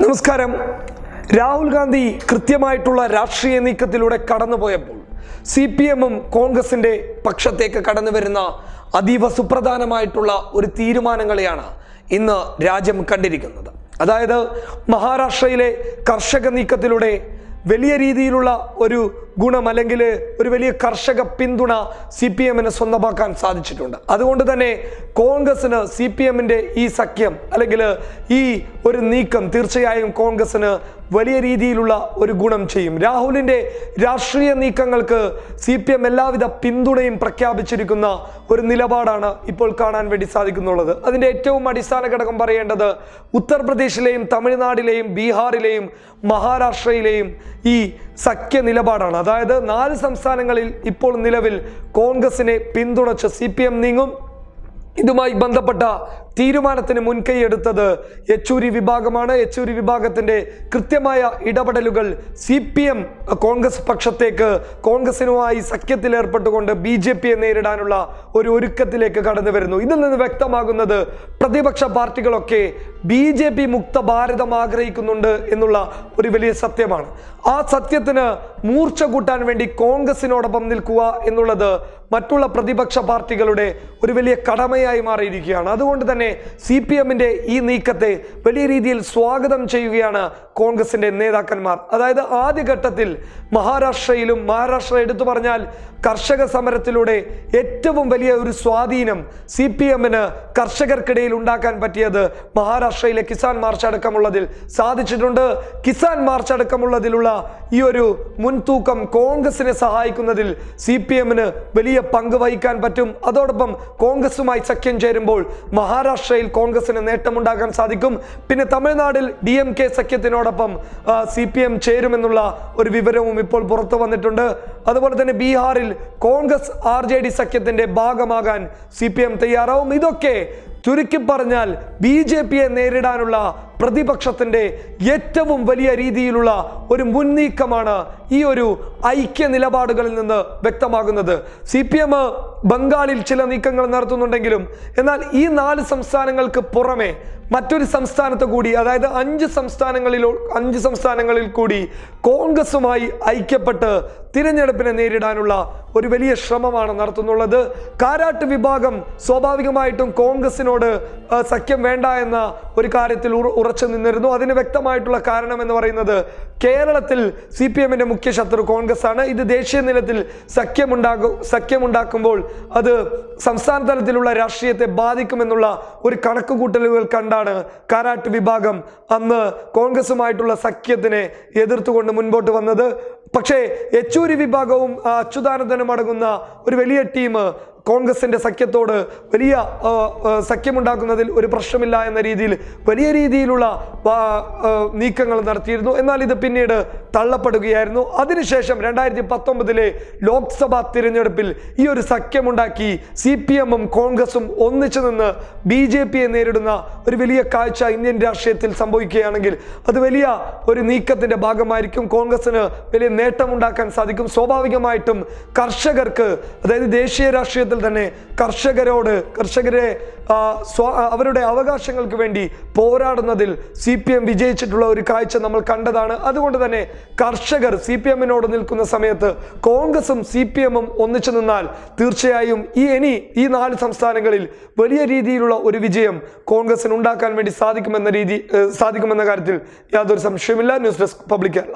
നമസ്കാരം. രാഹുൽ ഗാന്ധി കൃത്യമായിട്ടുള്ള രാഷ്ട്രീയ നീക്കത്തിലൂടെ കടന്നുപോയപ്പോൾ CPM-ഉം കോൺഗ്രസിന്റെ പക്ഷത്തേക്ക് കടന്നു വരുന്ന അതീവ സുപ്രധാനമായിട്ടുള്ള ഒരു തീരുമാനങ്ങളെയാണ് ഇന്ന് രാജ്യം കണ്ടിരിക്കുന്നത്. അതായത് മഹാരാഷ്ട്രയിലെ കർഷക നീക്കത്തിലൂടെ വലിയ രീതിയിലുള്ള ഒരു ഗുണം അല്ലെങ്കിൽ ഒരു വലിയ കർഷക പിന്തുണ CPM-ന് സ്വന്തമാക്കാൻ സാധിച്ചിട്ടുണ്ട്. അതുകൊണ്ട് തന്നെ കോൺഗ്രസിന് CPM-ന്റെ ഈ സഖ്യം അല്ലെങ്കിൽ ഈ ഒരു നീക്കം തീർച്ചയായും കോൺഗ്രസിന് വലിയ രീതിയിലുള്ള ഒരു ഗുണം ചെയ്യും. രാഹുലിന്റെ രാഷ്ട്രീയ നീക്കങ്ങൾക്ക് CPM എല്ലാവിധ പിന്തുണയും പ്രഖ്യാപിച്ചിരിക്കുന്ന ഒരു നിലപാടാണ് ഇപ്പോൾ കാണാൻ വേണ്ടി സാധിക്കുന്നുള്ളത്. അതിന്റെ ഏറ്റവും അടിസ്ഥാന ഘടകം പറയേണ്ടത് ഉത്തർപ്രദേശിലെയും തമിഴ്നാട്ടിലെയും ബീഹാറിലെയും മഹാരാഷ്ട്രയിലെയും ഈ സഖ്യ നിലപാടാണ്. അതായത് 4 സംസ്ഥാനങ്ങളിൽ ഇപ്പോൾ നിലവിൽ കോൺഗ്രസിനെ പിന്തുണച്ച് CPM നീങ്ങും. ഇതുമായി ബന്ധപ്പെട്ട തീരുമാനത്തിന് മുൻകൈയെടുത്തത് യെച്ചൂരി വിഭാഗമാണ്. യെച്ചൂരി വിഭാഗത്തിന്റെ കൃത്യമായ ഇടപെടലുകൾ CPM കോൺഗ്രസ് പക്ഷത്തേക്ക് കോൺഗ്രസിനുമായി സഖ്യത്തിൽ ഏർപ്പെട്ടുകൊണ്ട് BJP-യെ നേരിടാനുള്ള ഒരു ഒരുക്കത്തിലേക്ക് കടന്നു വരുന്നു. ഇതിൽ നിന്ന് വ്യക്തമാകുന്നത് പ്രതിപക്ഷ പാർട്ടികളൊക്കെ BJP മുക്ത ഭാരതം ആഗ്രഹിക്കുന്നുണ്ട് എന്നുള്ള ഒരു വലിയ സത്യമാണ്. ആ സത്യത്തിന് മൂർച്ച കൂട്ടാൻ വേണ്ടി കോൺഗ്രസിനോടൊപ്പം നിൽക്കുക എന്നുള്ളത് മറ്റുള്ള പ്രതിപക്ഷ പാർട്ടികളുടെ ഒരു വലിയ കടമയായി മാറിയിരിക്കുകയാണ്. അതുകൊണ്ട് തന്നെ CPM-ന്റെ ഈ നീക്കത്തെ വലിയ രീതിയിൽ സ്വാഗതം ചെയ്യുകയാണ് കോൺഗ്രസിന്റെ നേതാക്കന്മാർ. അതായത് ആദ്യഘട്ടത്തിൽ മഹാരാഷ്ട്രയിലും മഹാരാഷ്ട്ര എടുത്തു പറഞ്ഞാൽ കർഷക സമരത്തിലൂടെ ഏറ്റവും വലിയ ഒരു സ്വാധീനം CPM-ന് കർഷകർക്കിടയിൽ ഉണ്ടാക്കാൻ പറ്റിയത് മഹാരാഷ്ട്രയിലെ കിസാൻ മാർച്ച് അടക്കമുള്ളതിൽ സാധിച്ചിട്ടുണ്ട്. കിസാൻ മാർച്ച് അടക്കമുള്ളതിലുള്ള ഈ ഒരു മുൻതൂക്കം കോൺഗ്രസിനെ സഹായിക്കുന്നതിൽ CPM-ന് വലിയ പങ്ക് വഹിക്കാൻ പറ്റും. അതോടൊപ്പം കോൺഗ്രസുമായി സഖ്യം ചേരുമ്പോൾ മഹാരാഷ്ട്രയിൽ കോൺഗ്രസിന് നേട്ടമുണ്ടാക്കാൻ സാധിക്കും. പിന്നെ തമിഴ്നാട്ടിൽ DMK സഖ്യത്തിനോടൊപ്പം CPM ചേരുമെന്നുള്ള ഒരു വിവരവും ഇപ്പോൾ പുറത്തു വന്നിട്ടുണ്ട്. അതുപോലെ തന്നെ ബീഹാറിൽ കോൺഗ്രസ് RJD സഖ്യത്തിന്റെ ഭാഗമാകാൻ CPM തയ്യാറാവും. ഇതൊക്കെ ചുരുക്കി പറഞ്ഞാൽ BJP-യെ നേരിടാനുള്ള പ്രതിപക്ഷത്തിന്റെ ഏറ്റവും വലിയ രീതിയിലുള്ള ഒരു മുൻനീക്കമാണ് ഈ ഒരു ഐക്യ നിലപാടുകളിൽ നിന്ന് വ്യക്തമാകുന്നത്. CPM ബംഗാളിൽ ചില നീക്കങ്ങൾ നടത്തുന്നുണ്ടെങ്കിലും എന്നാൽ ഈ 4 സംസ്ഥാനങ്ങൾക്ക് പുറമെ മറ്റൊരു സംസ്ഥാനത്ത് കൂടി, അതായത് 5 സംസ്ഥാനങ്ങളിൽ കൂടി കോൺഗ്രസുമായി ഐക്യപ്പെട്ട് തിരഞ്ഞെടുപ്പിനെ നേരിടാനുള്ള ഒരു വലിയ ശ്രമമാണ് നടത്തുന്നുള്ളത്. കാരാട്ട് വിഭാഗം സ്വാഭാവികമായിട്ടും കോൺഗ്രസിനോട് സഖ്യം വേണ്ട എന്ന ഒരു കാര്യത്തിൽ ഉറച്ചു നിന്നിരുന്നു. അതിന് വ്യക്തമായിട്ടുള്ള കാരണം എന്ന് പറയുന്നത് കേരളത്തിൽ CPM-ന്റെ മുഖ്യ ശത്രു കോൺഗ്രസ് ആണ്. ഇത് ദേശീയ നിലത്തിൽ സഖ്യമുണ്ടാക്കുമ്പോൾ അത് സംസ്ഥാന തലത്തിലുള്ള രാഷ്ട്രീയത്തെ ബാധിക്കുമെന്നുള്ള ഒരു കണക്കുകൂട്ടലുകൾ കണ്ടാണ് കാരാട്ട് വിഭാഗം അന്ന് കോൺഗ്രസുമായിട്ടുള്ള സഖ്യത്തിനെ എതിർത്തുകൊണ്ട് മുൻപോട്ട് വന്നത്. പക്ഷേ യെച്ചൂരി വിഭാഗവും അച്യുതാനന്ദനും അടങ്ങുന്ന ഒരു വലിയ ടീം കോൺഗ്രസിന്റെ സഖ്യത്തോട് വലിയ സഖ്യമുണ്ടാക്കുന്നതിൽ ഒരു പ്രശ്നമില്ല എന്ന രീതിയിൽ വലിയ രീതിയിലുള്ള നീക്കങ്ങൾ നടത്തിയിരുന്നു. എന്നാൽ ഇത് പിന്നീട് തള്ളപ്പെടുകയായിരുന്നു. അതിനുശേഷം 2019 ലോക്സഭാ തിരഞ്ഞെടുപ്പിൽ ഈ ഒരു സഖ്യമുണ്ടാക്കി CPM-ഉം കോൺഗ്രസും ഒന്നിച്ചു നിന്ന് BJP-യെ നേരിടുന്ന ഒരു വലിയ കാഴ്ച ഇന്ത്യൻ രാഷ്ട്രീയത്തിൽ സംഭവിക്കുകയാണെങ്കിൽ അത് വലിയ ഒരു നീക്കത്തിന്റെ ഭാഗമായിരിക്കും. കോൺഗ്രസിന് വലിയ നേട്ടമുണ്ടാക്കാൻ സാധിക്കും. സ്വാഭാവികമായിട്ടും കർഷകർക്ക്, അതായത് ദേശീയ രാഷ്ട്രീയത്തിൽ തന്നെ കർഷകരെ അവരുടെ അവകാശങ്ങൾക്ക് വേണ്ടി പോരാടുന്നതിൽ CPM വിജയിച്ചിട്ടുള്ള ഒരു കാഴ്ച നമ്മൾ കണ്ടതാണ്. അതുകൊണ്ട് തന്നെ കർഷകർ CPM-നോട് നിൽക്കുന്ന സമയത്ത് കോൺഗ്രസും CPM-ഉം ഒന്നിച്ചു നിന്നാൽ തീർച്ചയായും ഈ 4 സംസ്ഥാനങ്ങളിൽ വലിയ രീതിയിലുള്ള ഒരു വിജയം കോൺഗ്രസിന് ഉണ്ടാക്കാൻ വേണ്ടി സാധിക്കുമെന്ന കാര്യത്തിൽ യാതൊരു സംശയമില്ല. News desk public Kerala.